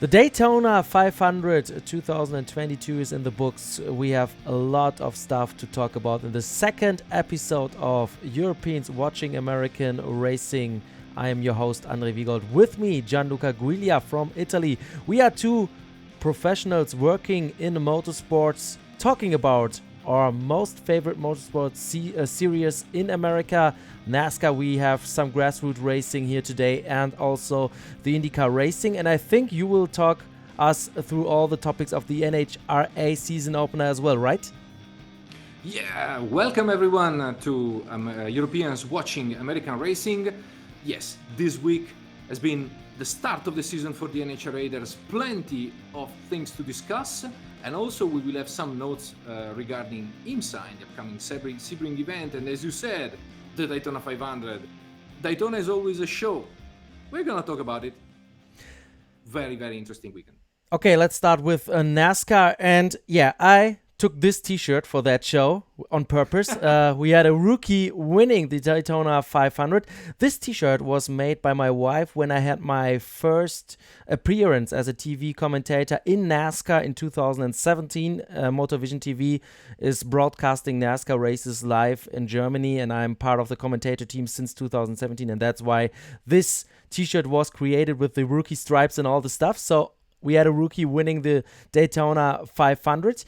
The Daytona 500 2022 is in the books. We have a lot of stuff to talk about in the second episode of Europeans Watching American Racing. I am your host, André Wiegold. With me, Gianluca Guiglia from Italy. We are two professionals working in motorsports, talking about our most favorite motorsports series in America, NASCAR. We have some grassroots racing here today and also the IndyCar racing. And I think you will talk us through all the topics of the NHRA season opener as well, right? Yeah, welcome everyone to Europeans Watching American Racing. Yes, this week has been the start of the season for the NHRA. There's plenty of things to discuss, and also we will have some notes regarding IMSA and the upcoming Sebring event, and as you said, the Daytona 500. Daytona is always a show. We're gonna talk about it. Very, very interesting weekend. Okay, let's start with NASCAR. And yeah, I took this t-shirt for that show on purpose. We had a rookie winning the Daytona 500. This t-shirt was made by my wife when I had my first appearance as a TV commentator in NASCAR in 2017. Motorvision TV is broadcasting NASCAR races live in Germany, and I'm part of the commentator team since 2017, and that's why this t-shirt was created with the rookie stripes and all the stuff. So we had a rookie winning the Daytona 500.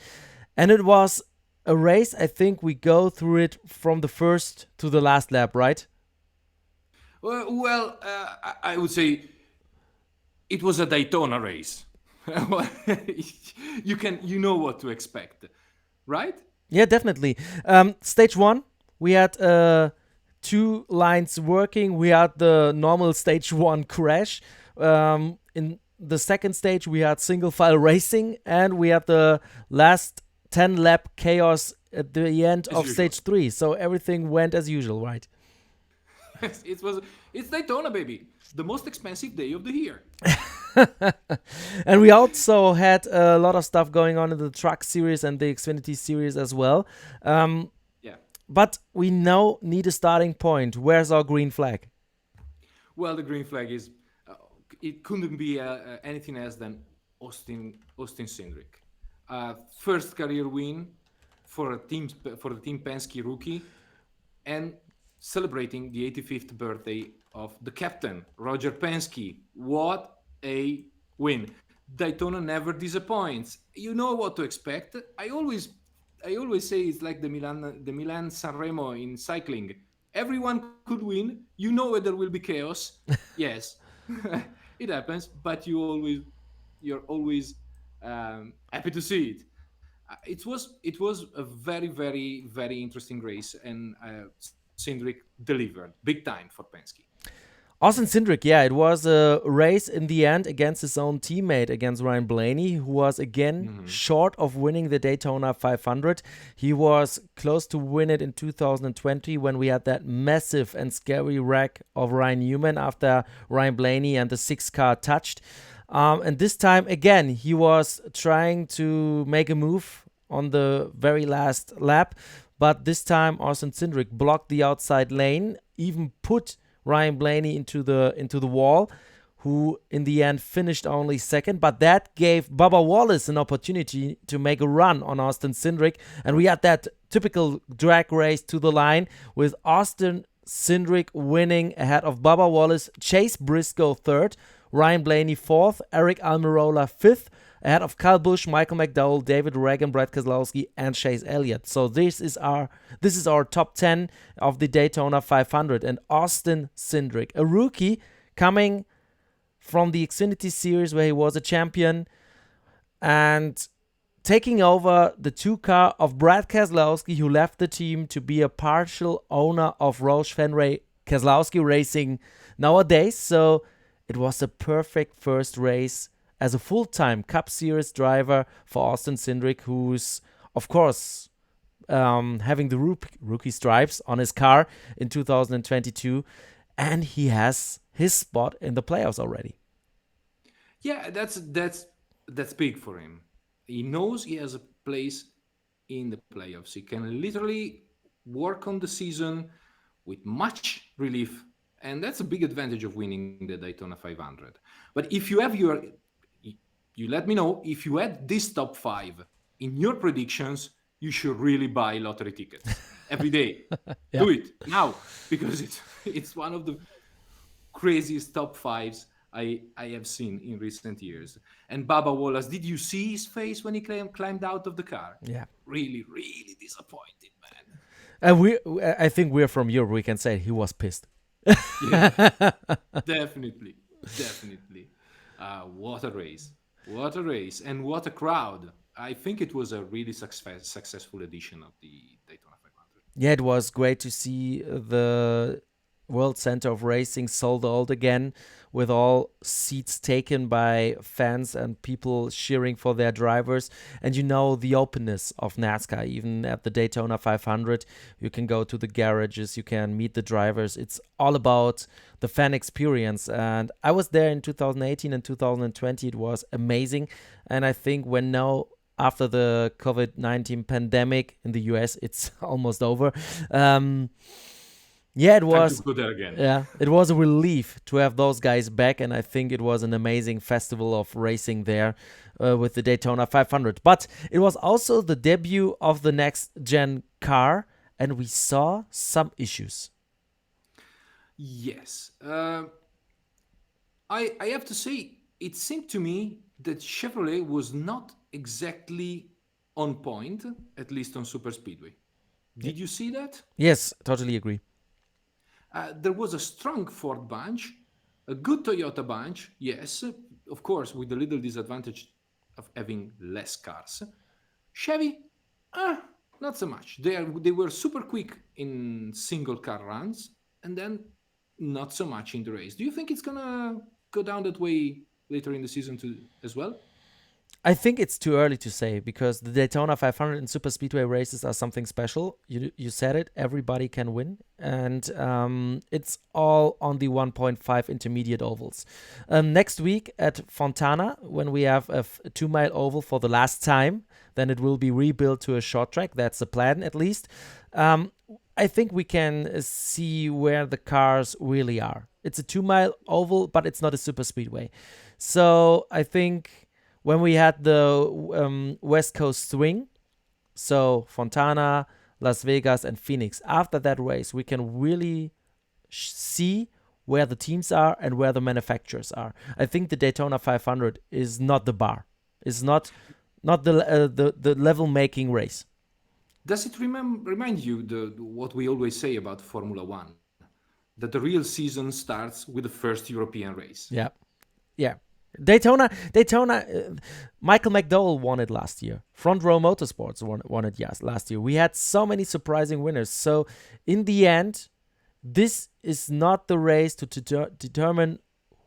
And it was a race, I think we go through it from the first to the last lap, right? I would say it was a Daytona race. You know what to expect, right? Yeah, definitely. Stage one, we had two lines working. We had the normal stage one crash. In the second stage, we had single file racing, and we had the last 10 lap chaos at the end of stage 3. So everything went as usual, right? It's Daytona, baby. The most expensive day of the year. And we also had a lot of stuff going on in the truck series and the Xfinity series as well. Yeah. But we now need a starting point. Where's our green flag? Well, the green flag is, it couldn't be anything else than Austin Cindric. First career win for the Team Penske rookie, and celebrating the 85th birthday of the captain, Roger Penske. What a win. Daytona never disappoints. You know what to expect. I always say it's like the Milan Sanremo in cycling. Everyone could win. You know where there will be chaos. Yes, it happens, but you're always happy to see it. It was a very, very, very interesting race, and Cindric delivered big time for Penske. Austin Cindric, yeah, it was a race in the end against his own teammate, against Ryan Blaney, who was again short of winning the Daytona 500. He was close to win it in 2020 when we had that massive and scary wreck of Ryan Newman after Ryan Blaney and the 6 car touched. And this time, again, he was trying to make a move on the very last lap. But this time, Austin Cindric blocked the outside lane, even put Ryan Blaney into the wall, who in the end finished only second. But that gave Bubba Wallace an opportunity to make a run on Austin Cindric. And we had that typical drag race to the line with Austin Cindric winning ahead of Bubba Wallace, Chase Briscoe third, Ryan Blaney fourth, Eric Almirola fifth, ahead of Kyle Busch, Michael McDowell, David Reagan, Brad Keselowski, and Chase Elliott. So this is our top 10 of the Daytona 500. And Austin Cindric, a rookie coming from the Xfinity Series where he was a champion and taking over the 2 car of Brad Keselowski, who left the team to be a partial owner of Roush Fenway Keselowski Racing nowadays. So it was a perfect first race as a full-time Cup Series driver for Austin Cindric, who's, of course, having the rookie stripes on his car in 2022, and he has his spot in the playoffs already. Yeah, that's big for him. He knows he has a place in the playoffs. He can literally work on the season with much relief, and that's a big advantage of winning the Daytona 500. But if you have you let me know if you had this top five in your predictions. You should really buy lottery tickets every day. Yeah. Do it now because it's one of the craziest top fives I have seen in recent years. And Baba Wallace, did you see his face when he climbed out of the car? Yeah. Really, really disappointed, man. And I think we're from Europe. We can say he was pissed. Yeah, definitely, definitely. What a race! What a race! And what a crowd! I think it was a really successful edition of the Daytona 500. Yeah, it was great to see the World Center of Racing sold out again, with all seats taken by fans and people cheering for their drivers. And the openness of NASCAR, even at the Daytona 500, you can go to the garages, you can meet the drivers. It's all about the fan experience. And I was there in 2018 and 2020. It was amazing. And I think when now, after the COVID-19 pandemic in the US, it's almost over. Yeah, it Time was. to go there again. Yeah, it was a relief to have those guys back, and I think it was an amazing festival of racing there with the Daytona 500. But it was also the debut of the next gen car, and we saw some issues. Yes. I have to say, it seemed to me that Chevrolet was not exactly on point, at least on super speedway. Yeah. Did you see that? Yes, totally agree. There was a strong Ford bunch, a good Toyota bunch, yes, of course, with the little disadvantage of having less cars. Chevy, not so much. They were super quick in single car runs, and then not so much in the race. Do you think it's gonna go down that way later in the season too, as well? I think it's too early to say, because the Daytona 500 and super speedway races are something special. You said it, everybody can win, and it's all on the 1.5 intermediate ovals. Next week at Fontana, when we have a 2-mile oval for the last time, then it will be rebuilt to a short track. That's the plan, at least. I think we can see where the cars really are. It's a 2-mile oval, but it's not a super speedway. So I think when we had the West Coast swing, so Fontana, Las Vegas, and Phoenix, after that race, we can really see where the teams are and where the manufacturers are. I think the Daytona 500 is not the bar. It's not the level making race. Does it remind you what we always say about Formula One? That the real season starts with the first European race. Yeah. Yeah. Daytona. Michael McDowell won it last year. Front Row Motorsports won it last year. We had so many surprising winners. So in the end, this is not the race to determine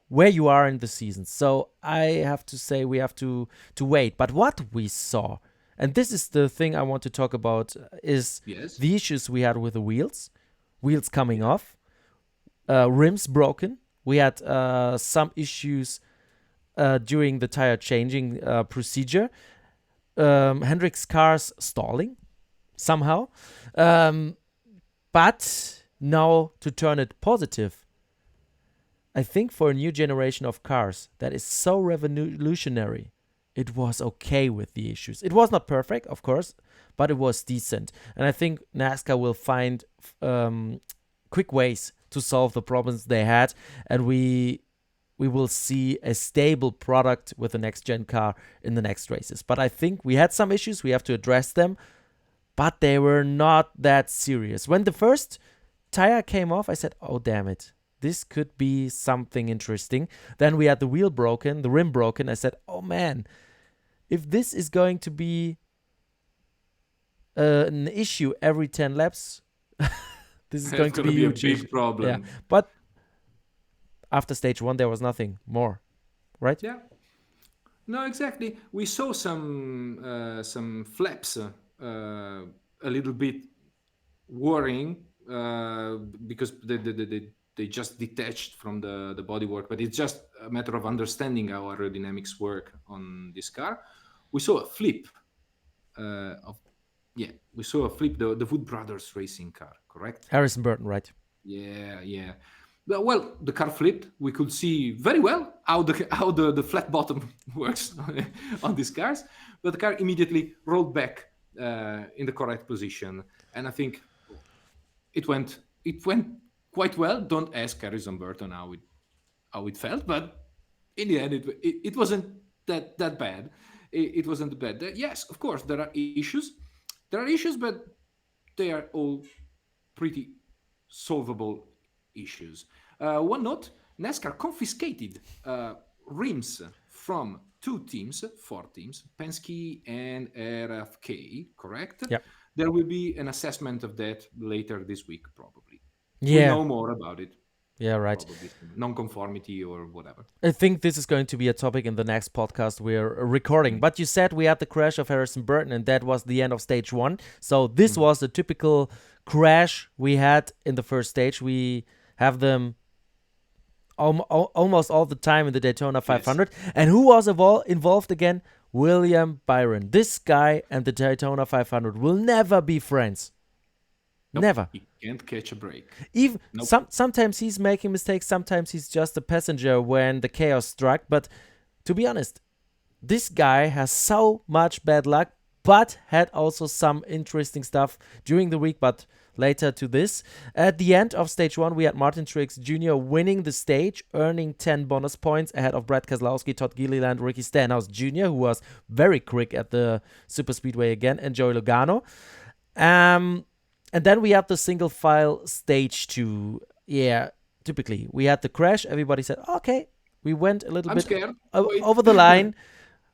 where you are in the season. So I have to say we have to wait. But what we saw, and this is the thing I want to talk about, is Yes. the issues we had with the wheels coming off, rims broken. We had some issues during the tire changing procedure. Hendrick's cars stalling somehow. But now, to turn it positive, I think for a new generation of cars that is so revolutionary, it was okay with the issues. It was not perfect, of course, but it was decent. And I think NASCAR will find quick ways to solve the problems they had, and we will see a stable product with the next gen car in the next races. But I think we had some issues, we have to address them, but they were not that serious. When the first tire came off, I said, oh damn it, this could be something interesting. Then we had the wheel broken, the rim broken. I said, oh man, if this is going to be an issue every 10 laps, this is going to be a big problem. Yeah. But after stage 1, there was nothing more, right? Yeah. No, exactly. We saw some flaps a little bit worrying because they just detached from the bodywork, but it's just a matter of understanding how aerodynamics work on this car. We saw a flip we saw a flip, the Wood Brothers racing car, correct? Harrison Burton, right? Yeah. Well, the car flipped. We could see very well how the flat bottom works on these cars, but the car immediately rolled back in the correct position, and I think it went quite well. Don't ask Harrison Burton how it felt, but in the end, it wasn't that bad. It wasn't bad. Yes, of course, there are issues. There are issues, but they are all pretty solvable issues. One note: NASCAR confiscated rims from four teams, Penske and RFK. Correct? Yeah. There will be an assessment of that later this week, probably. We'll Yeah. know more about it. Yeah, right. Probably non-conformity or whatever. I think this is going to be a topic in the next podcast we're recording. But you said we had the crash of Harrison Burton, and that was the end of stage 1. So this was the typical crash we had in the first stage. We have them almost all the time in the Daytona 500. Yes. And who was involved again? William Byron. This guy and the Daytona 500 will never be friends. Nope, never. He can't catch a break. Even sometimes he's making mistakes. Sometimes he's just a passenger when the chaos struck. But to be honest, this guy has so much bad luck, but had also some interesting stuff during the week. But later to this. At the end of stage 1, we had Martin Truex Jr. winning the stage, earning 10 bonus points ahead of Brad Keselowski, Todd Gilliland, and Ricky Stenhouse Jr., who was very quick at the Superspeedway again, and Joey Logano. And then we had the single file stage 2. Yeah, typically we had the crash. Everybody said, "Okay, we went a little bit over the line.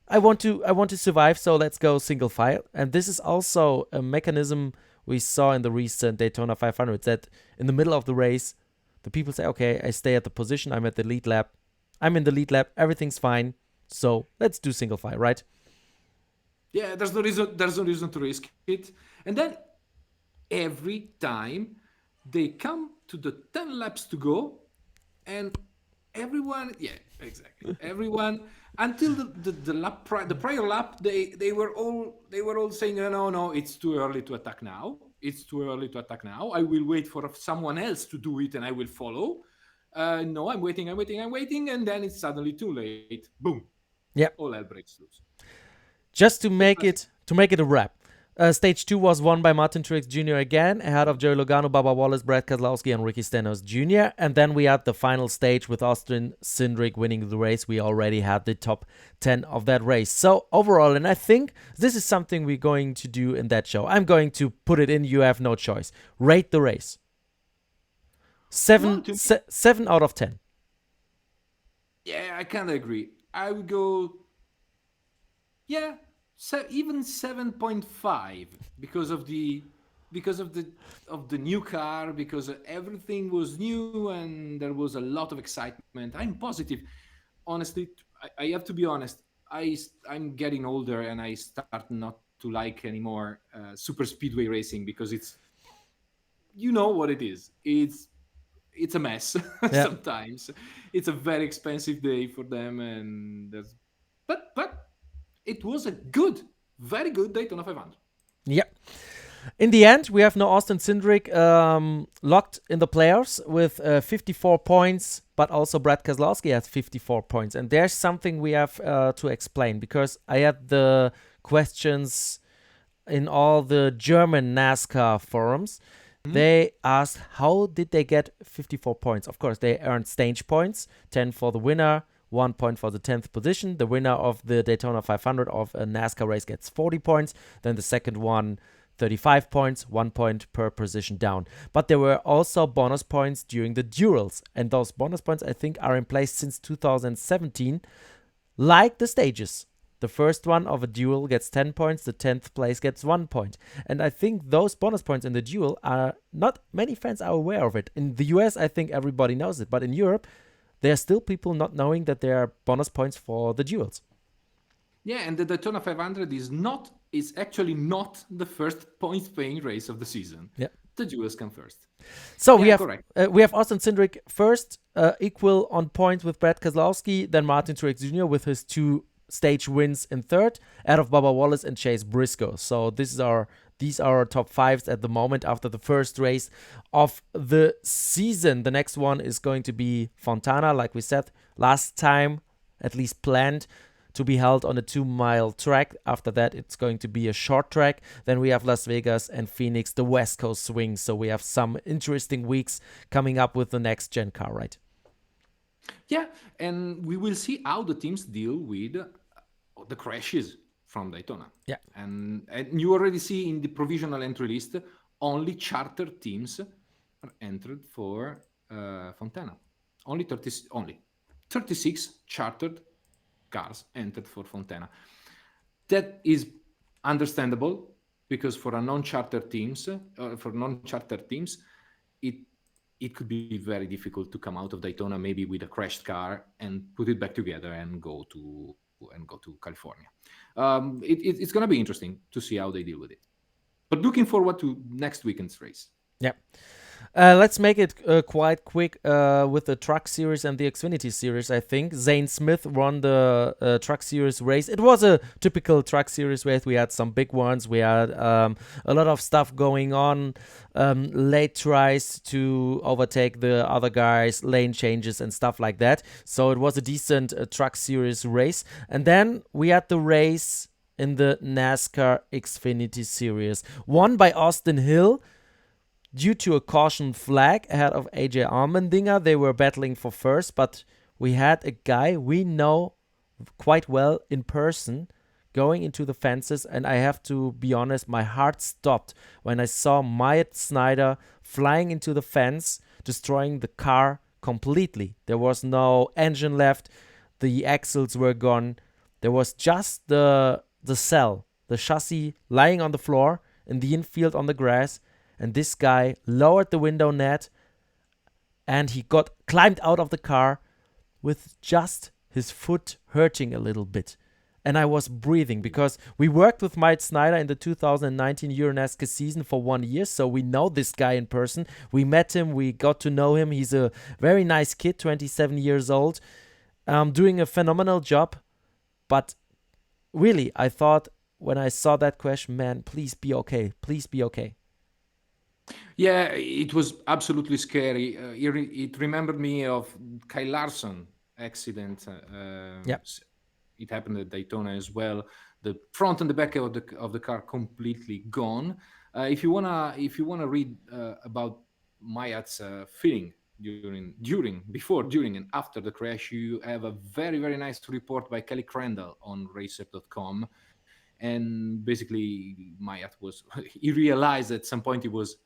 I want to survive, so let's go single file." And this is also a mechanism we saw in the recent Daytona 500. That in the middle of the race, the people say, "Okay, I stay at the position. I'm at the lead lap. I'm in the lead lap. Everything's fine. So let's do single file, right?" Yeah, there's no reason to risk it. And then every time they come to the 10 laps to go, and everyone, everyone until the prior lap, they were all saying, no, it's too early to attack now. I will wait for someone else to do it and I will follow. No, I'm waiting, and then it's suddenly too late. Boom. Yeah. All hell breaks loose. Just to make it a wrap. Stage 2 was won by Martin Truex Jr. again, ahead of Joey Logano, Bubba Wallace, Brad Keselowski, and Ricky Stenhouse Jr. And then we had the final stage with Austin Cindric winning the race. We already had the top 10 of that race. So overall, and I think this is something we're going to do in that show. I'm going to put it in. You have no choice. Rate the race. 7 out of 10. Yeah, I kind of agree. I would go, even 7.5 because of the new car, because everything was new and there was a lot of excitement. I'm positive. Honestly, I have to be honest. I'm getting older and I start not to like anymore super speedway racing because it's, you know what it is. It's a mess. Sometimes it's a very expensive day for them, and but it was a very good Daytona 500. Yeah. In the end, we have now Austin Cindric locked in the playoffs with 54 points, but also Brad Keselowski has 54 points. And there's something we have to explain, because I had the questions in all the German NASCAR forums. Mm-hmm. They asked, how did they get 54 points? Of course, they earned stage points, 10 for the winner, 1 point for the 10th position. The winner of the Daytona 500 of a NASCAR race gets 40 points. Then the second one, 35 points, 1 point per position down. But there were also bonus points during the duels. And those bonus points, I think, are in place since 2017, like the stages. The first one of a duel gets 10 points, the 10th place gets 1 point. And I think those bonus points in the duel are not many fans are aware of it. In the US, I think everybody knows it. But in Europe, there are still people not knowing that there are bonus points for the duels. Yeah, and the Daytona 500 is actually not the first points-paying race of the season. Yeah, the duels come first. So we have Austin Cindric first, equal on points with Brad Keselowski, then Martin Truex Jr. with his 2 stage wins in third, out of Bubba Wallace and Chase Briscoe. So this is our These are our top fives at the moment after the first race of the season. The next one is going to be Fontana, like we said last time, at least planned to be held on a 2-mile track. After that, it's going to be a short track. Then we have Las Vegas and Phoenix, the West Coast swing. So we have some interesting weeks coming up with the next gen car, right? Yeah, and we will see how the teams deal with the crashes from Daytona. Yeah. And you already see in the provisional entry list, only charter teams are entered for Fontana. Only 36 chartered cars entered for Fontana. That is understandable because for non-charter teams, it could be very difficult to come out of Daytona maybe with a crashed car and put it back together and go to California. It's going to be interesting to see how they deal with it. But looking forward to next weekend's race. Yeah. Let's make it quite quick with the Truck Series and the Xfinity Series, I think. Zane Smith won the Truck Series race. It was a typical Truck Series race. We had some big ones. We had a lot of stuff going on. Late tries to overtake the other guys, lane changes and stuff like that. So it was a decent Truck Series race. And then we had the race in the NASCAR Xfinity Series, won by Austin Hill. Due to a caution flag ahead of AJ Allmendinger, they were battling for first, but we had a guy we know quite well in person going into the fences, and I have to be honest, my heart stopped when I saw Myatt Snider flying into the fence, destroying the car completely. There was no engine left, the axles were gone, there was just the cell, the chassis lying on the floor in the infield on the grass. And this guy lowered the window net and he climbed out of the car with just his foot hurting a little bit. And I was breathing because we worked with Mike Snyder in the 2019 EuroNASCAR season for 1 year. So we know this guy in person. We met him. We got to know him. He's a very nice kid, 27 years old, doing a phenomenal job. But really, I thought when I saw that crash, man, please be okay. Please be okay. Yeah, it was absolutely scary. It remembered me of Kyle Larson accident. It happened at Daytona as well. The front and the back of the car completely gone. If you wanna read about Myatt's feeling before, during, and after the crash, you have a very, very nice report by Kelly Crandall on Racep.com. And basically, Myatt he realized at some point he was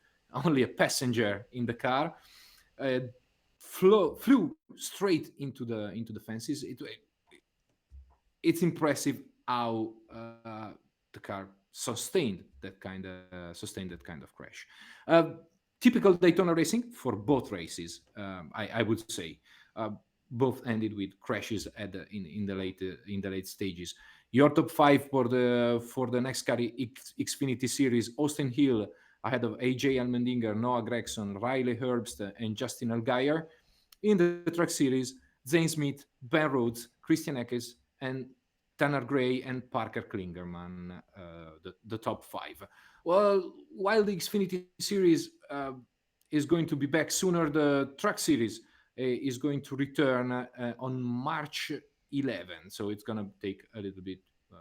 only a passenger in the car, flew straight into the fences. It's impressive how the car sustained that kind of crash. Typical Daytona racing for both races, I would say. Both ended with crashes in the late stages. Your top five for the NASCAR Xfinity Series: Austin Hill ahead of AJ Allmendinger, Noah Gragson, Riley Herbst, and Justin Allgaier. In the Truck Series, Zane Smith, Ben Rhodes, Christian Eckes, and Tanner Gray and Parker Klingerman, the top five. Well, while the Xfinity Series is going to be back sooner, the Truck Series is going to return on March 11. So it's going to take a little bit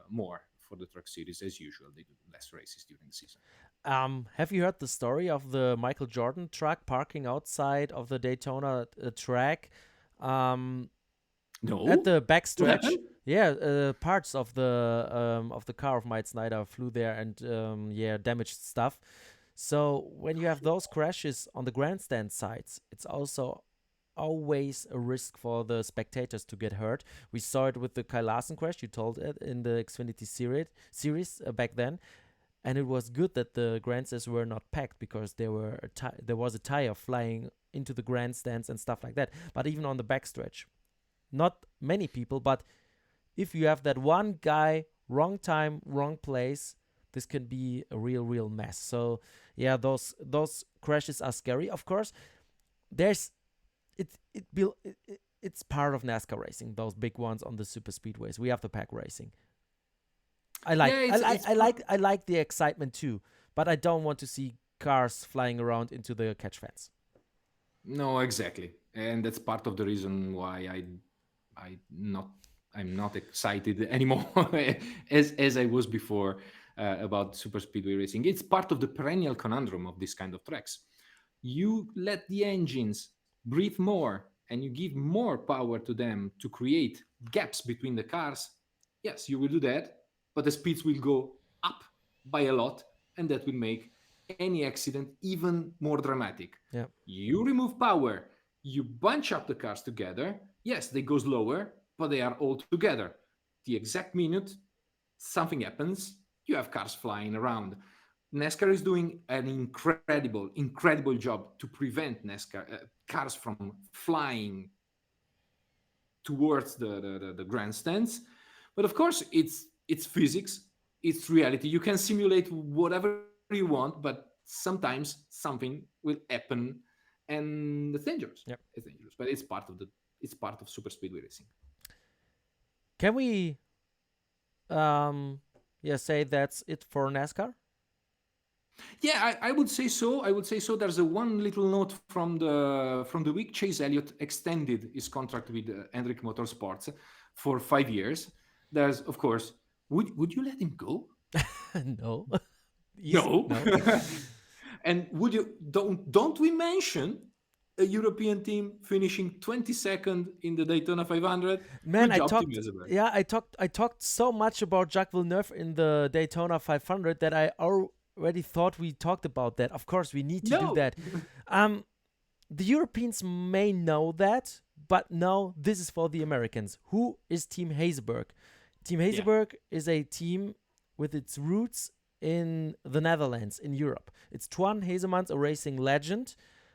more for the Truck Series as usual. They do less races during the season. Have you heard the story of the Michael Jordan truck parking outside of the Daytona track? No. At the backstretch. Yeah, parts of the car of Mike Snyder flew there and damaged stuff. So when you have those crashes on the grandstand sides, it's also always a risk for the spectators to get hurt. We saw it with the Kyle Larson crash. You told it in the Xfinity series back then. And it was good that the grandstands were not packed because there was a tire flying into the grandstands and stuff like that. But even on the backstretch, not many people, but if you have that one guy, wrong time, wrong place, this can be a real mess. So yeah, those crashes are scary. Of course, it's part of NASCAR racing. Those big ones on the super speedways. We have the pack racing. I like the excitement too, but I don't want to see cars flying around into the catch fence. No, exactly, and that's part of the reason why I not I'm not excited anymore as I was before about super speedway racing. It's part of the perennial conundrum of this kind of tracks. You let the engines breathe more and you give more power to them to create gaps between the cars. Yes, you will do that, but the speeds will go up by a lot, and that will make any accident even more dramatic. Yeah. You remove power, you bunch up the cars together. Yes, they go slower, but they are all together. The exact minute something happens, you have cars flying around. NASCAR is doing an incredible job to prevent NASCAR cars from flying towards the grandstands. But of course, it's physics, it's reality. You can simulate whatever you want, but sometimes something will happen, and it's dangerous. Yep. It's dangerous, but it's part of super speedway racing. Can we say that's it for NASCAR? Yeah, I would say so. I would say so. There's a one little note from the week. Chase Elliott extended his contract with Hendrick Motorsports for 5 years. There's, of course, would you let him go? No. No. No. And would you don't we mention a European team finishing 22nd in the Daytona 500? Man, Good job, Team Elizabeth. I talked so much about Jacques Villeneuve in the Daytona 500 that I already thought we talked about that. Of course, we need to do No. that. The Europeans may know that, but no, this is for the Americans. Who is Team Hazeberg? Team Hazeberg is a team with its roots in the Netherlands, in Europe. It's Twan Hazemans, a racing legend,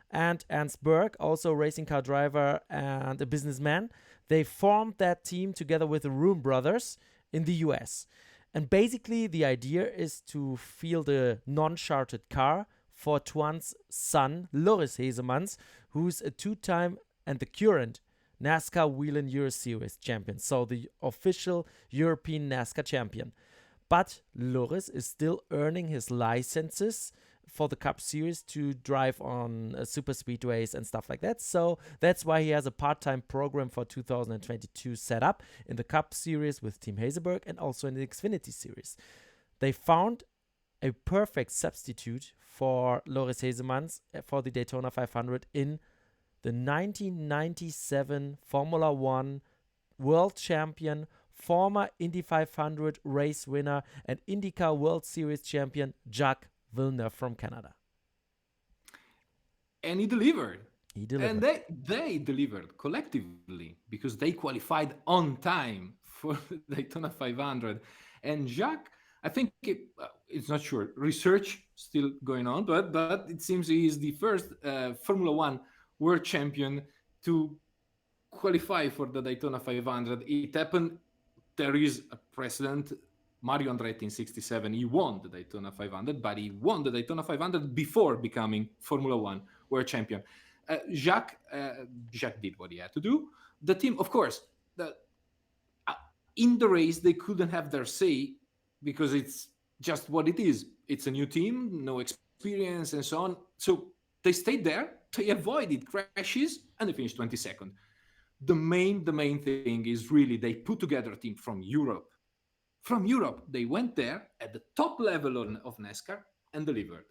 and Ernst Berg, also a racing car driver and a businessman. They formed that team together with the Room brothers in the US. And basically, the idea is to field a non-chartered car for Twan's son, Loris Hazemans, who's a two-time and the current NASCAR Wheel and Euro Series champion, so the official European NASCAR champion. But Loris is still earning his licenses for the Cup Series to drive on super speedways and stuff like that. So that's why he has a part-time program for 2022 set up in the Cup Series with Team Hazeberg and also in the Xfinity Series. They found a perfect substitute for Loris Hazemans for the Daytona 500 in the 1997 Formula One world champion, former Indy 500 race winner, and IndyCar World Series champion Jacques Villeneuve from Canada. And he delivered. He delivered. And they delivered collectively because they qualified on time for Daytona 500. And Jacques, I think it's not sure. Research still going on, but it seems he is the first Formula One world champion to qualify for the Daytona 500. It happened. There is a precedent. Mario Andretti in 67, he won the Daytona 500, but he won the Daytona 500 before becoming Formula One world champion. Jacques did what he had to do. The team, of course, in the race, they couldn't have their say because it's just what it is. It's a new team, no experience, and so on. So they stayed there. They avoided crashes, and they finished 22nd. The main thing is really they put together a team from Europe. From Europe, they went there at the top level of NASCAR and delivered.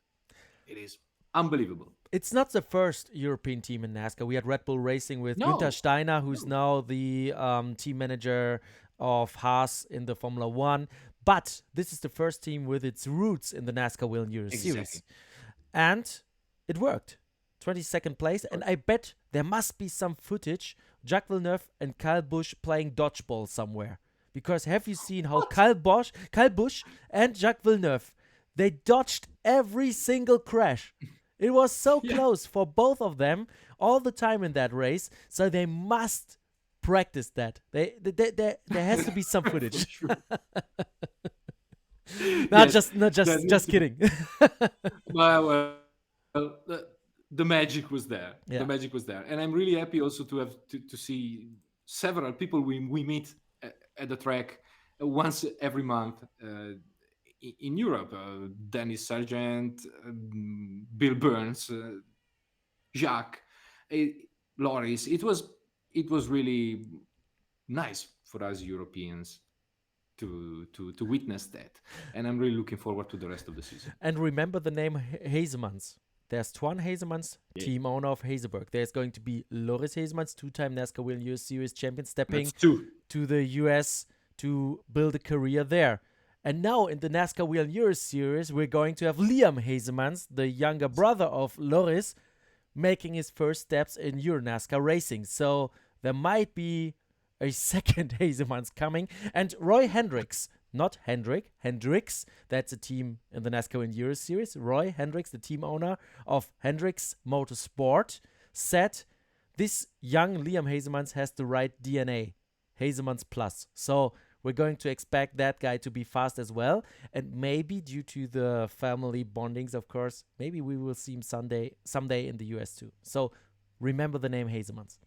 It is unbelievable. It's not the first European team in NASCAR. We had Red Bull Racing with Günther Steiner, who's now the team manager of Haas in the Formula One. But this is the first team with its roots in the NASCAR Wheel and Euro Series. And it worked. 22nd place. And I bet there must be some footage, Jacques Villeneuve and Kyle Busch playing dodgeball somewhere. Because have you seen how Kyle Busch and Jacques Villeneuve, they dodged every single crash. It was so close for both of them all the time in that race. So they must practice that. There has to be some footage. Just kidding. Well, the magic was there. Yeah. The magic was there, and I'm really happy also to have to see several people we meet at the track once every month in Europe. Dennis Sargent, Bill Burns, Jacques, uh, Loris. It was really nice for us Europeans to witness that, and I'm really looking forward to the rest of the season. And remember the name Hazemans. There's Twan Hazemans, Yeah, team owner of Hazeberg. There's going to be Loris Hazemans, two-time NASCAR World US Series champion, that's stepping two. to the US to build a career there. And now in the NASCAR Wheel Euro Series, we're going to have Liam Hazemans, the younger brother of Loris, making his first steps in Euro NASCAR racing. So there might be a second Hazemans coming. And Roy Hendricks, not Hendrick, Hendricks, that's a team in the NASCAR Wheel Euro Series. Roy Hendricks, the team owner of Hendricks Motorsport, said this young Liam Hazemans has the right DNA. Hazemans Plus. So we're going to expect that guy to be fast as well. And maybe due to the family bondings, of course, maybe we will see him someday in the US too. So remember the name Hazemans.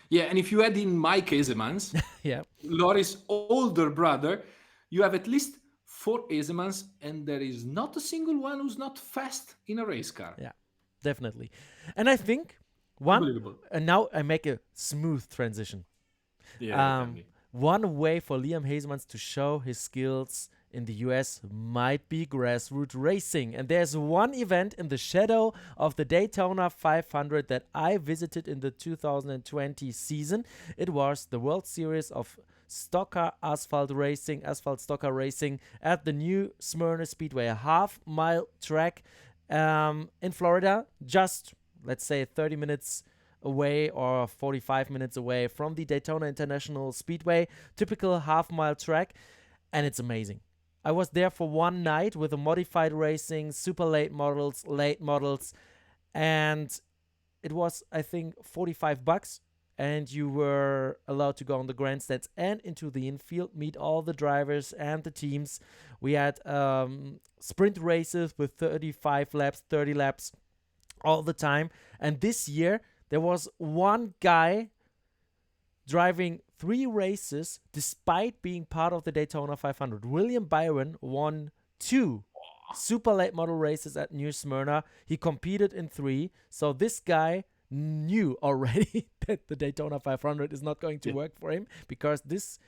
Yeah, and if you add in Mike Ezemans, Yeah. Loris' older brother, you have at least 4 Ezemans, and there is not a single one who's not fast in a race car. Yeah, definitely. And I think one, Unbelievable. and now I make a smooth transition. Yeah, tell me. One way for Liam Hazemans to show his skills in the US might be grassroots racing. And there's one event in the shadow of the Daytona 500 that I visited in the 2020 season. It was the World Series of asphalt stocker racing at the new Smyrna Speedway, a half-mile track in Florida, just, let's say, 30 minutes away or 45 minutes away from the Daytona International Speedway, typical half-mile track, and it's amazing. I was there for one night with the modified racing, super late models, and it was, I think, $45, and you were allowed to go on the grandstands and into the infield, meet all the drivers and the teams. We had sprint races with 35 laps, 30 laps all the time, and this year there was one guy driving 3 races despite being part of the Daytona 500. William Byron won 2 super late model races at New Smyrna. He competed in 3. So this guy knew already that the Daytona 500 is not going to work for him because this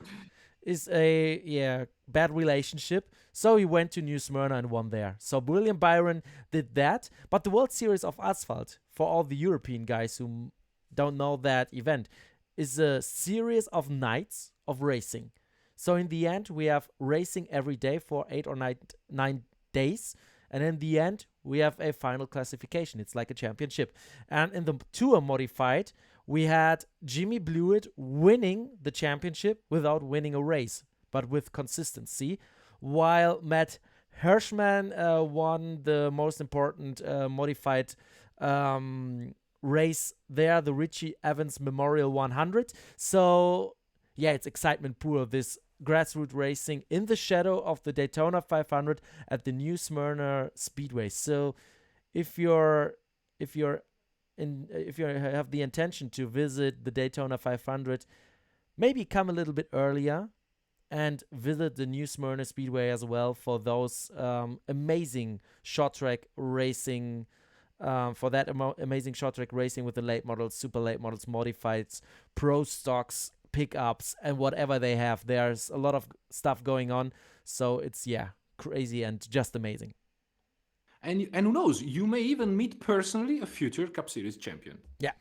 is a bad relationship. So he went to New Smyrna and won there. So William Byron did that. But the World Series of Asphalt, for all the European guys who don't know that event, is a series of nights of racing. So in the end, we have racing every day for 8 or 9 days. And in the end, we have a final classification. It's like a championship. And in the Tour Modified, we had Jimmy Blewett winning the championship without winning a race, but with consistency, while Matt Hirschman won the most important modified race there, the Richie Evans Memorial 100. So, yeah, it's excitement pure, this grassroots racing in the shadow of the Daytona 500 at the New Smyrna Speedway. So, if you have the intention to visit the Daytona 500, maybe come a little bit earlier and visit the New Smyrna Speedway as well for those amazing short track racing. For that amazing short track racing with the late models, super late models, modifieds, pro stocks, pickups, and whatever they have. There's a lot of stuff going on. So it's, crazy and just amazing. And who knows, you may even meet personally a future Cup Series champion. Yeah.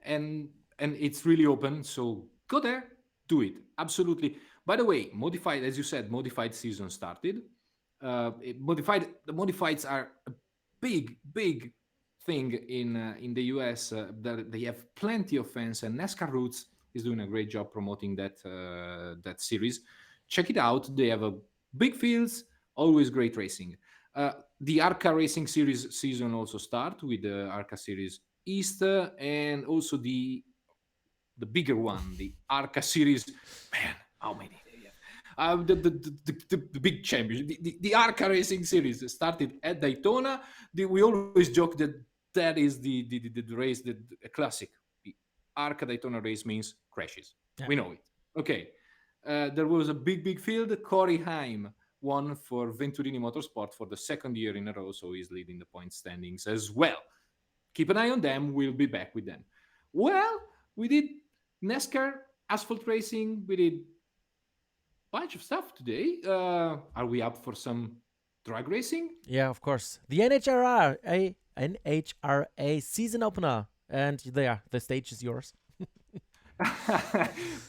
And it's really open, so go there, do it. Absolutely. By the way, modified, as you said, modified season started. The modifieds are a big thing in the US. That they have plenty of fans, and NASCAR Roots is doing a great job promoting that series. Check it out. They have a big fields, always great racing. The ARCA Racing Series season also start with the ARCA Series East, and also the bigger one, the ARCA Series. Man, how many? The big championship, the ARCA Racing Series started at Daytona. We always joke that is the race, the classic. The ARCA Daytona race means crashes. Yeah. We know it. Okay. There was a big field. Corey Haim won for Venturini Motorsport for the second year in a row, so he's leading the point standings as well. Keep an eye on them. We'll be back with them. Well, we did NASCAR asphalt racing. We did bunch of stuff today. Are we up for some drag racing? Yeah, of course. The NHRA season opener. And there, the stage is yours.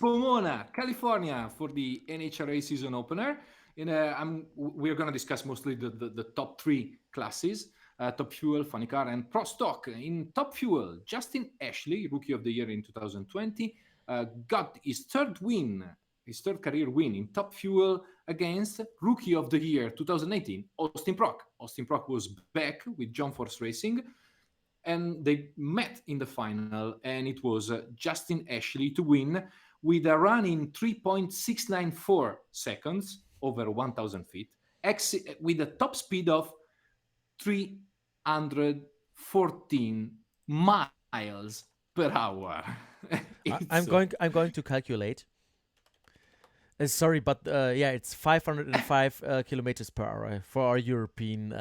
Pomona, California for the NHRA season opener. We're going to discuss mostly the top three classes. Top Fuel, Funny Car, and Pro Stock. In Top Fuel, Justin Ashley, Rookie of the Year in 2020, got his third career win in Top Fuel against Rookie of the Year 2018, Austin Prock. Austin Prock was back with John Force Racing, and they met in the final, and it was Justin Ashley to win with a run in 3.694 seconds over 1,000 feet, with a top speed of 314 miles per hour. I'm going to calculate. Sorry, but yeah, it's 505 kilometers per hour for our European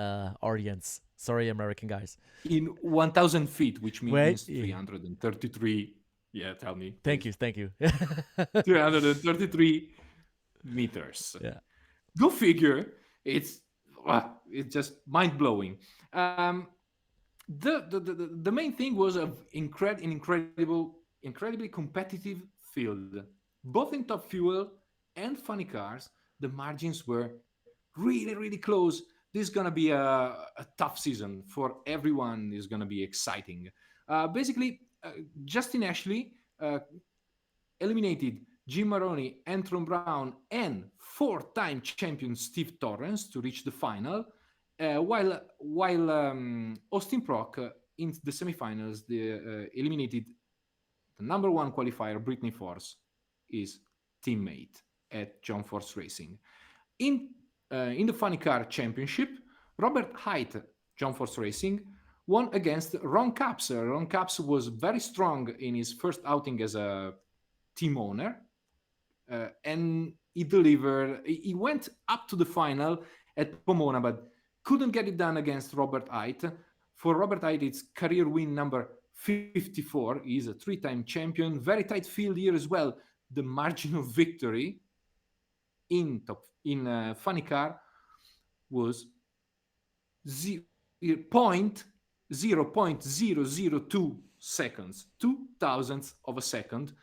audience. Sorry, American guys. In 1,000 feet, which means 333. Yeah, tell me. Thank you. 333 meters. Yeah. Go figure. It's just mind blowing. The main thing was an incredibly competitive field, both in Top Fuel and Funny Cars. The margins were really, really close. This is going to be a tough season for everyone. It's going to be exciting. Basically, Justin Ashley eliminated Jim Maroney, Antron Brown, and four-time champion Steve Torrance to reach the final, while Austin Prock in the semifinals eliminated the number one qualifier, Brittany Force, his teammate at John Force Racing. In the Funny Car Championship, Robert Height, John Force Racing, won against Ron Capps. Ron Capps was very strong in his first outing as a team owner, and he delivered. He went up to the final at Pomona, but couldn't get it done against Robert Height. For Robert Height, it's career win number 54. He's a three-time champion. Very tight field here as well. The margin of victory in Funny Car was 0.002 seconds, 0.002 of a second,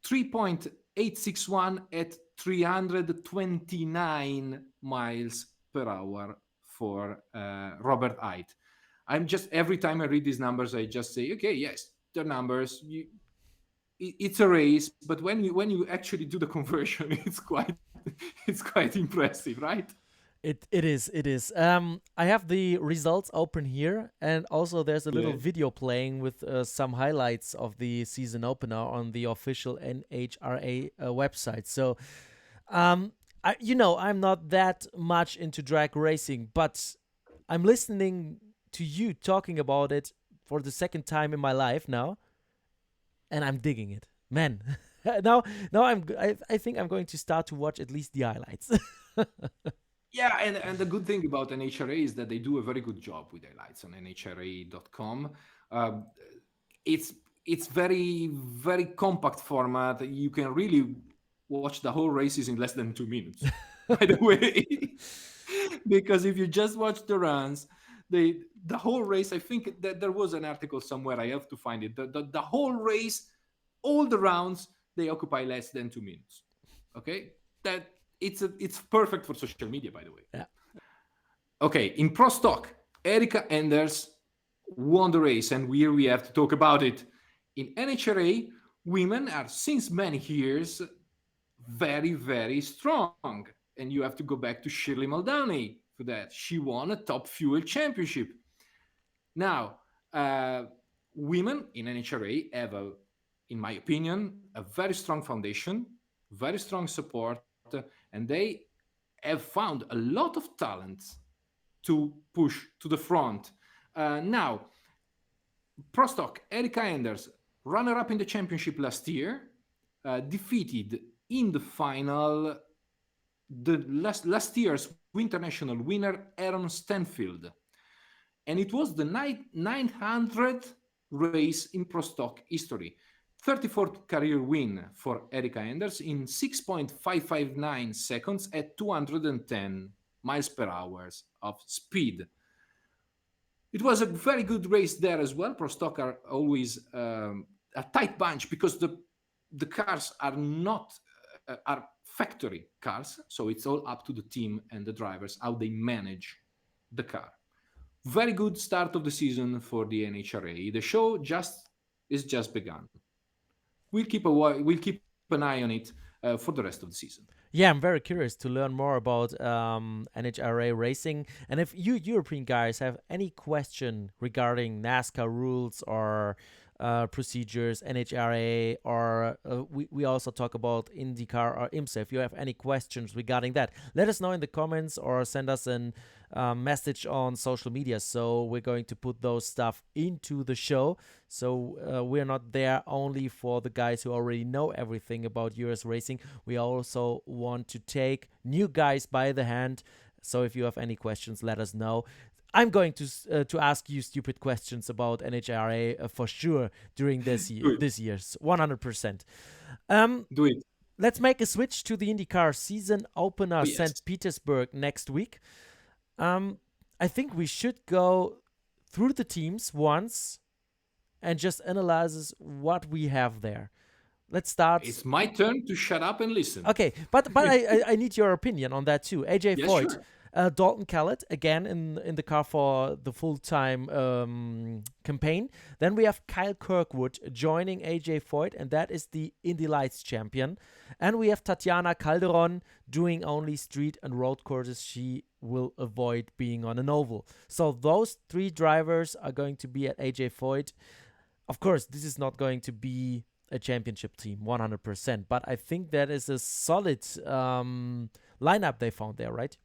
3.861 at 329 miles per hour for Robert Height. Every time I read these numbers, I just say, okay, yes, they're numbers. It's a race, but when you actually do the conversion, it's quite impressive, right? It is. I have the results open here, and also there's a little video playing with some highlights of the season opener on the official NHRA website. So, I'm not that much into drag racing, but I'm listening to you talking about it for the second time in my life now, and I'm digging it, man. now I think I'm going to start to watch at least the highlights. Yeah, and the good thing about NHRA is that they do a very good job with highlights on NHRA.com. It's very, very compact format. You can really watch the whole races in less than 2 minutes, by the way. Because if you just watch the runs, the whole race, I think that there was an article somewhere, I have to find it. The whole race, all the rounds, they occupy less than 2 minutes. Okay? It's perfect for social media, by the way. Yeah. Okay, in Pro Stock, Erika Enders won the race, and here we have to talk about it. In NHRA, women are since many years very, very strong. And you have to go back to Shirley Muldowney for that. She won a Top Fuel championship. Now, women in NHRA have, in my opinion, a very strong foundation, very strong support, and they have found a lot of talent to push to the front. Now, Pro Stock, Erika Enders, runner-up in the championship last year, defeated in the final the last year's international winner, Aaron Stanfield. And it was the 900th race in Pro Stock history. 34th career win for Erika Enders in 6.559 seconds at 210 miles per hour of speed. It was a very good race there as well. Pro Stock are always a tight bunch because the cars are not are factory cars, so it's all up to the team and the drivers how they manage the car. Very good start of the season for the NHRA. The show is just begun. We'll keep an eye on it for the rest of the season. Yeah, I'm very curious to learn more about NHRA racing. And if you European guys have any question regarding NASCAR rules or procedures, NHRA, or we also talk about IndyCar or IMSA. If you have any questions regarding that, let us know in the comments or send us a message on social media. So we're going to put those stuff into the show. So we're not there only for the guys who already know everything about US racing. We also want to take new guys by the hand. So if you have any questions, let us know. I'm going to ask you stupid questions about NHRA for sure during this year's 100%. Do it. Let's make a switch to the IndyCar season opener, St. Petersburg next week. I think we should go through the teams once and just analyze what we have there. Let's start. It's my turn to shut up and listen. Okay, but I need your opinion on that too. AJ Foyt. Sure. Dalton Kellett again in the car for the full-time campaign. Then we have Kyle Kirkwood joining AJ Foyt, and that is the Indy Lights champion. And we have Tatiana Calderon doing only street and road courses. She will avoid being on an oval. So those three drivers are going to be at AJ Foyt. Of course, this is not going to be a championship team 100%, but I think that is a solid lineup they found there, right?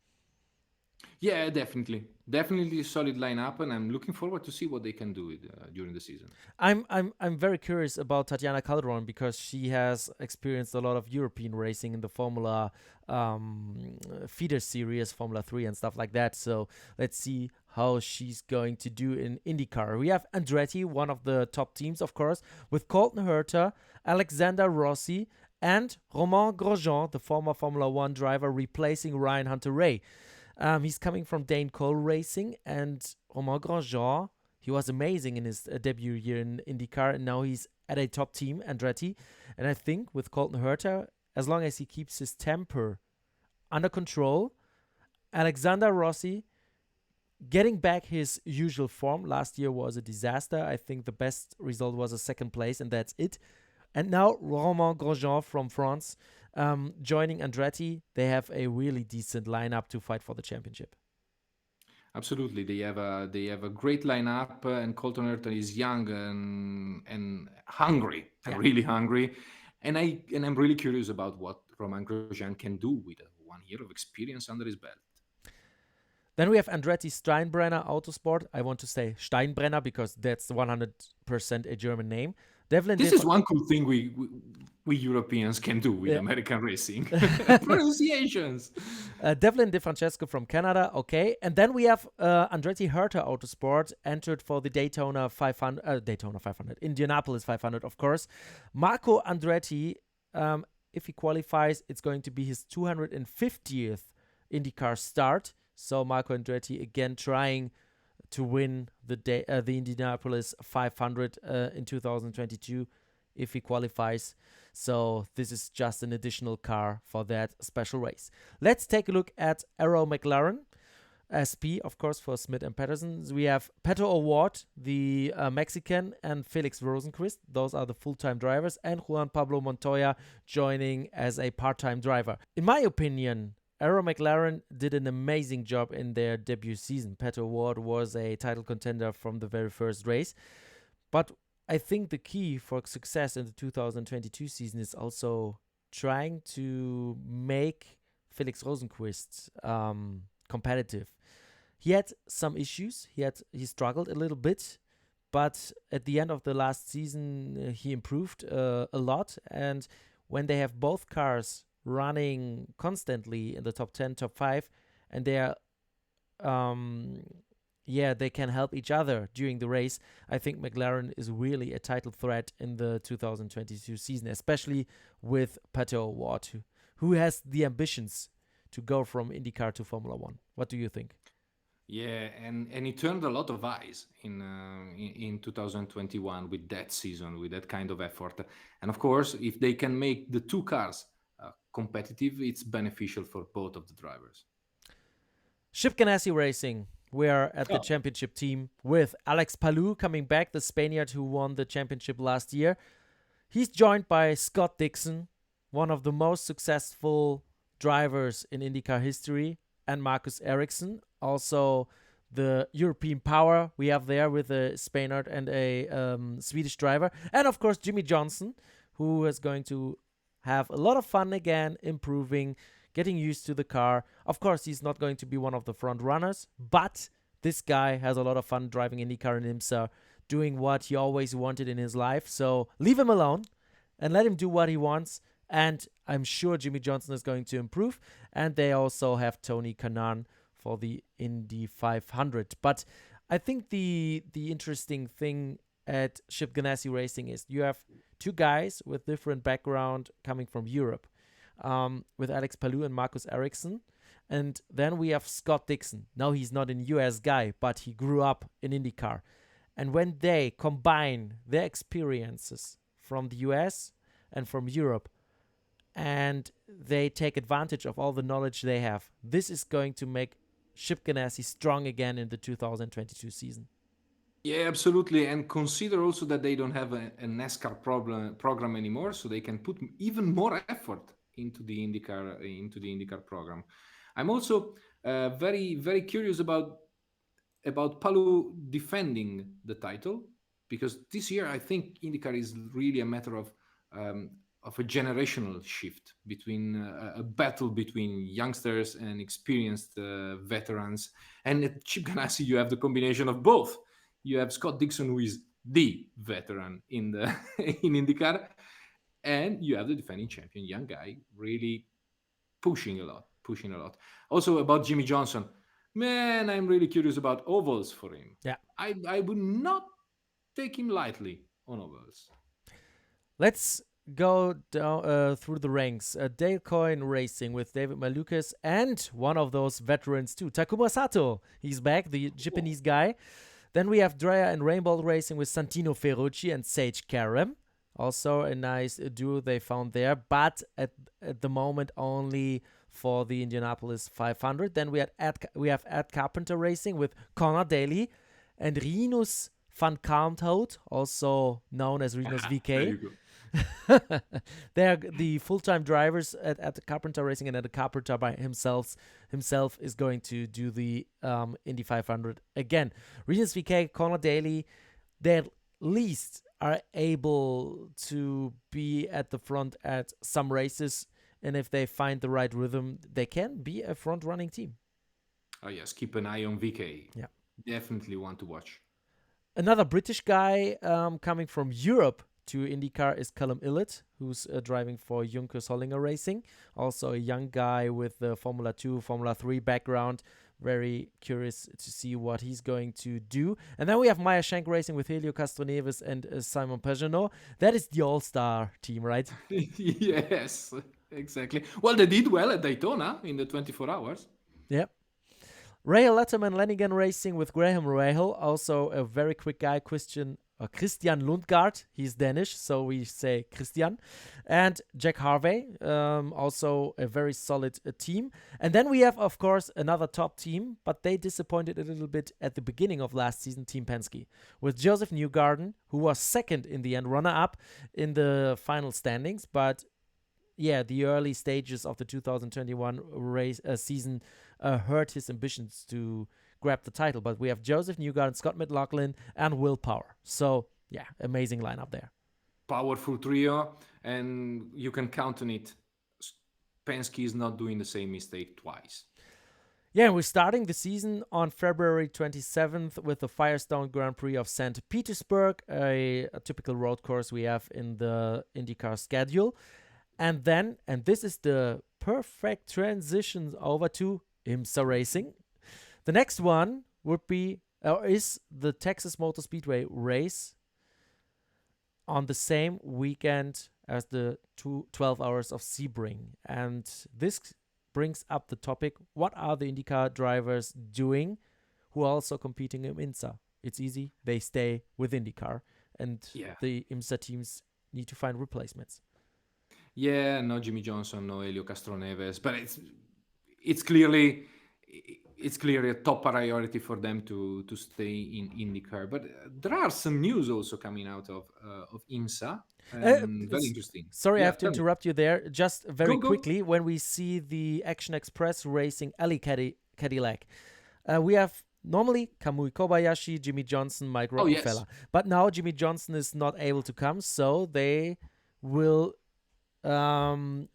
Yeah, definitely a solid lineup, and I'm looking forward to see what they can do during the season. I'm very curious about Tatiana Calderon because she has experienced a lot of European racing in the Formula feeder series, Formula 3 and stuff like that. So let's see how she's going to do in IndyCar. We have Andretti, one of the top teams, of course, with Colton Herta, Alexander Rossi, and Romain Grosjean, the former Formula 1 driver, replacing Ryan Hunter-Reay. He's coming from Dane Cole Racing, and Romain Grosjean, he was amazing in his debut year in IndyCar, and now he's at a top team, Andretti. And I think with Colton Herta, as long as he keeps his temper under control, Alexander Rossi getting back his usual form. Last year was a disaster. I think the best result was a second place, and that's it. And now Romain Grosjean from France joining Andretti. They have a really decent lineup to fight for the championship. Absolutely, they have a great lineup, and Colton Herta is young and hungry, really hungry, and I'm really curious about what Romain Grosjean can do with 1 year of experience under his belt. Then we have Andretti Steinbrenner Autosport. I want to say Steinbrenner because that's 100% a German name. This is one cool thing we Europeans can do with American racing. Pronunciations. Devlin DeFrancesco from Canada, okay. And then we have Andretti Herta Autosport entered for the Daytona 500, Indianapolis 500, of course. Marco Andretti, if he qualifies, it's going to be his 250th IndyCar start. So Marco Andretti again trying to win the Indianapolis 500 in 2022 if he qualifies. So this is just an additional car for that special race. Let's take a look at Arrow McLaren. SP, of course, for Smith and Patterson. We have Pato O'Ward, the Mexican, and Felix Rosenqvist. Those are the full-time drivers. And Juan Pablo Montoya joining as a part-time driver. In my opinion, Arrow McLaren did an amazing job in their debut season. Pato O'Ward was a title contender from the very first race. But I think the key for success in the 2022 season is also trying to make Felix Rosenqvist competitive. He had some issues. He struggled a little bit. But at the end of the last season, he improved a lot. And when they have both cars running constantly in the top 10, top 5, and they are they can help each other during the race. I think McLaren is really a title threat in the 2022 season, especially with Pato O'Ward, who has the ambitions to go from IndyCar to Formula One. What do you think? Yeah, and he turned a lot of eyes in 2021 with that season, with that kind of effort. And of course, if they can make the two cars competitive, it's beneficial for both of the drivers. Chip Ganassi Racing. We are at the Oh. championship team with Alex Palou coming back, the Spaniard who won the championship last year. He's joined by Scott Dixon, one of the most successful drivers in IndyCar history, and Marcus Ericsson, also the European power we have there with a Spaniard and a Swedish driver. And of course, Jimmy Johnson, who is going to have a lot of fun again, improving, getting used to the car. Of course, he's not going to be one of the front runners, but this guy has a lot of fun driving IndyCar and IMSA, doing what he always wanted in his life. So leave him alone and let him do what he wants. And I'm sure Jimmy Johnson is going to improve. And they also have Tony Kanaan for the Indy 500. But I think the interesting thing at Chip Ganassi Racing is you have two guys with different background coming from Europe, with Alex Palou and Marcus Ericsson. And then we have Scott Dixon. Now he's not a US guy, but he grew up in IndyCar. And when they combine their experiences from the US and from Europe, and they take advantage of all the knowledge they have, this is going to make Chip Ganassi strong again in the 2022 season. Yeah, absolutely. And consider also that they don't have a NASCAR program anymore, so they can put even more effort into the IndyCar program. I'm also very, very curious about Palou defending the title, because this year I think IndyCar is really a matter of a generational shift between a battle between youngsters and experienced veterans. And at Chip Ganassi, you have the combination of both. You have Scott Dixon, who is the veteran in IndyCar, and you have the defending champion, young guy, really pushing a lot. Also about Jimmy Johnson, man, I'm really curious about ovals for him. Yeah. I would not take him lightly on ovals. Let's go down through the ranks. Dale Coyne Racing with David Malukas and one of those veterans too, Takuma Sato. He's back, the Japanese guy. Then we have Dreyer and Rainbow Racing with Santino Ferrucci and Sage Karam. Also a nice duo they found there, but at the moment only for the Indianapolis 500. Then we have Ed Carpenter Racing with Connor Daly and Rinus van Kalmthout, also known as Rinus VK. They're the full-time drivers at Carpenter Racing, and at the Carpenter by himself is going to do the Indy 500 again. Rinus VK, Connor Daly, they at least are able to be at the front at some races, and if they find the right rhythm, they can be a front-running team. Oh yes, keep an eye on VK. Yeah, definitely want to watch. Another British guy coming from Europe to IndyCar is Callum Illett, who's driving for Junkers Hollinger Racing. Also a young guy with the Formula 2, Formula 3 background. Very curious to see what he's going to do. And then we have Maya Shank Racing with Helio Castroneves and Simon Pagenaud. That is the all-star team, right? Yes, exactly. Well, they did well at Daytona in the 24 hours. Yep. Rahal Letterman Lanigan Racing with Graham Rahal. Also a very quick guy, Christian Lundgaard. He's Danish, so we say Christian. And Jack Harvey, also a very solid team. And then we have, of course, another top team, but they disappointed a little bit at the beginning of last season, Team Penske, with Joseph Newgarden, who was second in the end, runner-up in the final standings. But yeah, the early stages of the 2021 race season hurt his ambitions to grab the title. But we have Joseph Newgarden, Scott McLaughlin, and Will Power. So yeah, amazing lineup there. Powerful trio, and you can count on it. Penske is not doing the same mistake twice. Yeah, we're starting the season on February 27th with the Firestone Grand Prix of St. Petersburg, a typical road course we have in the IndyCar schedule. And then, and this is the perfect transition over to IMSA racing. The next one would be, or is the Texas Motor Speedway race on the same weekend as the 12 hours of Sebring. And this brings up the topic, what are the IndyCar drivers doing who are also competing in IMSA? It's easy. They stay with IndyCar. And the IMSA teams need to find replacements. Yeah, no Jimmy Johnson, no Helio Castroneves, but it's clearly a top priority for them to stay in IndyCar. But there are some news also coming out of IMSA. Very interesting. Sorry, I have to interrupt you there. Just very Go. quickly, when we see the Action Express Racing Alley Cadillac, we have normally Kamui Kobayashi, Jimmy Johnson, Mike Rockefeller. Yes. But now Jimmy Johnson is not able to come, so they will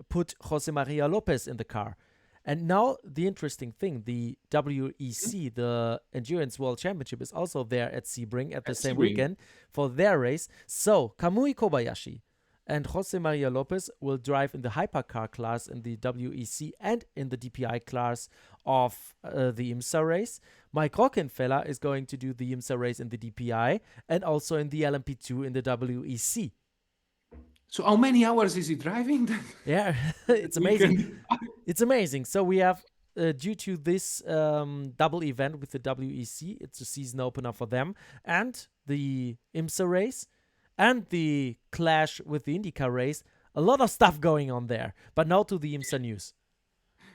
put Jose Maria Lopez in the car. And now the interesting thing, the WEC, the Endurance World Championship, is also there at Sebring at the same weekend for their race. So Kamui Kobayashi and Jose Maria Lopez will drive in the hypercar class in the WEC and in the DPI class of the IMSA race. Mike Rockefeller is going to do the IMSA race in the DPI and also in the LMP2 in the WEC. So how many hours is he driving? Yeah, it's amazing. It's amazing. So we have, due to this double event with the WEC, it's a season opener for them, and the IMSA race, and the clash with the IndyCar race, a lot of stuff going on there. But now to the IMSA news.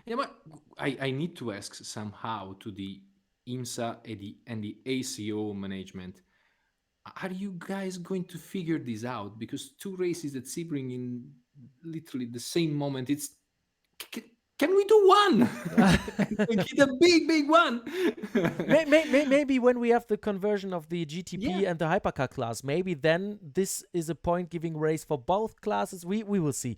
Yeah, but I need to ask somehow to the IMSA and the ACO management, are you guys going to figure this out? Because two races at Sebring in literally the same moment, can we do one? Get a big one. Maybe when we have the conversion of the GTP and the hypercar class, maybe then this is a point-giving race for both classes. We will see.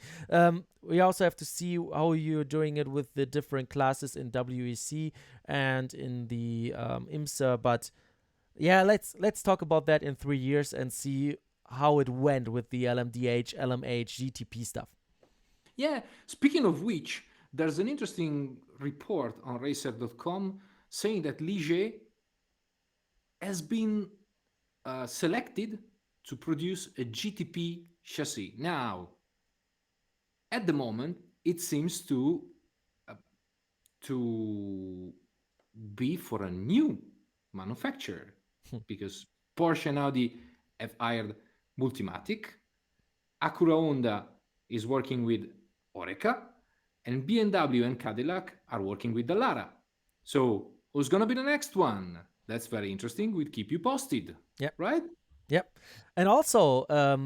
We also have to see how you're doing it with the different classes in WEC and in the IMSA, but yeah, let's talk about that in 3 years and see how it went with the LMDH, LMH, GTP stuff. Yeah, speaking of which, there's an interesting report on racer.com saying that Ligier has been selected to produce a GTP chassis. Now, at the moment, it seems to be for a new manufacturer. Because Porsche and Audi have hired Multimatic, Acura Honda is working with Oreca, and BMW and Cadillac are working with Dallara. So who's going to be the next one? That's very interesting. We'll keep you posted. Yep. Right? Yep. And also a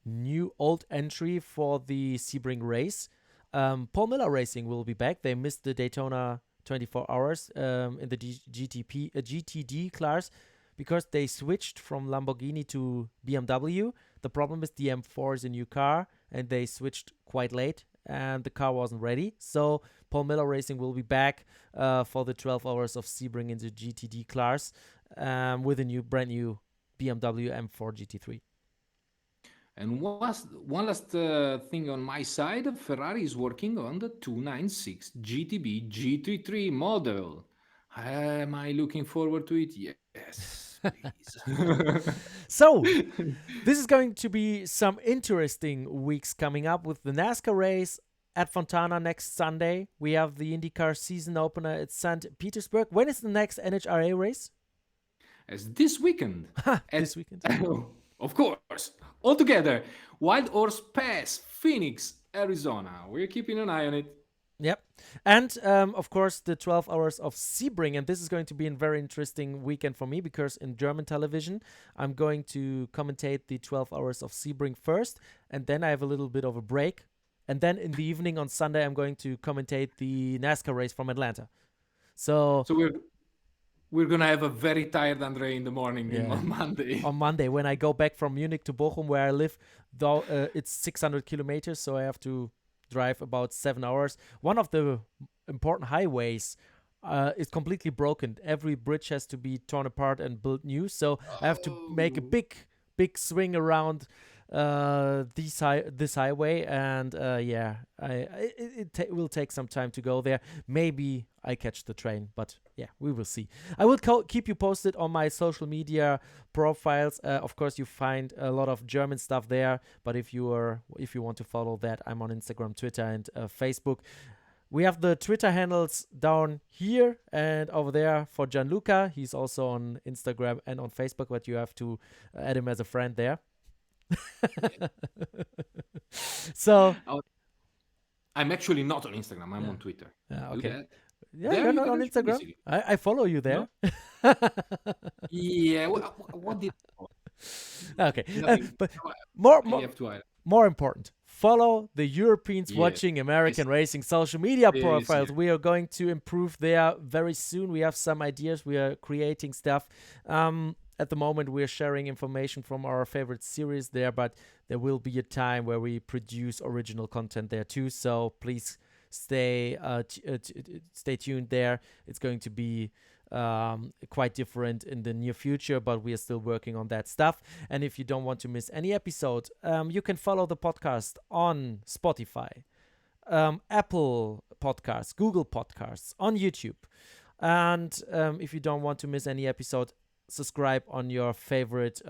new old entry for the Sebring race. Paul Miller Racing will be back. They missed the Daytona 24 hours in the GTD class because they switched from Lamborghini to BMW. The problem is the M4 is a new car and they switched quite late and the car wasn't ready. So Paul Miller Racing will be back for the 12 hours of Sebring in the GTD class with a brand new BMW M4 GT3. And one last thing on my side, Ferrari is working on the 296 GTB GT3 model. Am I looking forward to it? Yes, please. So, this is going to be some interesting weeks coming up with the NASCAR race at Fontana next Sunday. We have the IndyCar season opener at St. Petersburg. When is the next NHRA race? As this weekend. This weekend. Of course. All together. Wild Horse Pass, Phoenix, Arizona. We're keeping an eye on it. Yep. And, of course, the 12 hours of Sebring. And this is going to be a very interesting weekend for me because in German television, I'm going to commentate the 12 hours of Sebring first. And then I have a little bit of a break. And then in the evening on Sunday, I'm going to commentate the NASCAR race from Atlanta. So we're going to have a very tired André in the morning on Monday. On Monday, when I go back from Munich to Bochum, where I live, though it's 600 kilometers, so I have to drive about 7 hours. One of the important highways is completely broken. Every bridge has to be torn apart and built new, so I have to make a big swing around this highway, and yeah, it will take some time to go there. Maybe I catch the train, but yeah, we will see. I will keep you posted on my social media profiles. Of course, you find a lot of German stuff there, but if you want to follow that, I'm on Instagram, Twitter, and Facebook. We have the Twitter handles down here and over there for Gianluca. He's also on Instagram and on Facebook, but you have to add him as a friend there. So I'm actually not on Instagram. I'm on Twitter. okay. Yeah, there you're you not can on reach me Instagram. easily. I follow you there. No? Yeah. What did? Okay, Nothing. but No, more I have to. more important, follow the Europeans Yes. watching American racing social media Yes, profiles. yes. We are going to improve there very soon. We have some ideas. We are creating stuff. At the moment, we're sharing information from our favorite series there, but there will be a time where we produce original content there too. So please stay tuned there. It's going to be quite different in the near future, but we are still working on that stuff. And if you don't want to miss any episode, you can follow the podcast on Spotify, Apple Podcasts, Google Podcasts, on YouTube. And if you don't want to miss any episode, subscribe on your favorite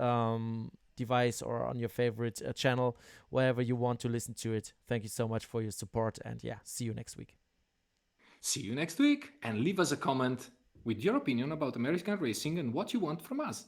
device or on your favorite channel, wherever you want to listen to it. Thank you so much for your support, and yeah, see you next week. See you next week, and leave us a comment with your opinion about American racing and what you want from us.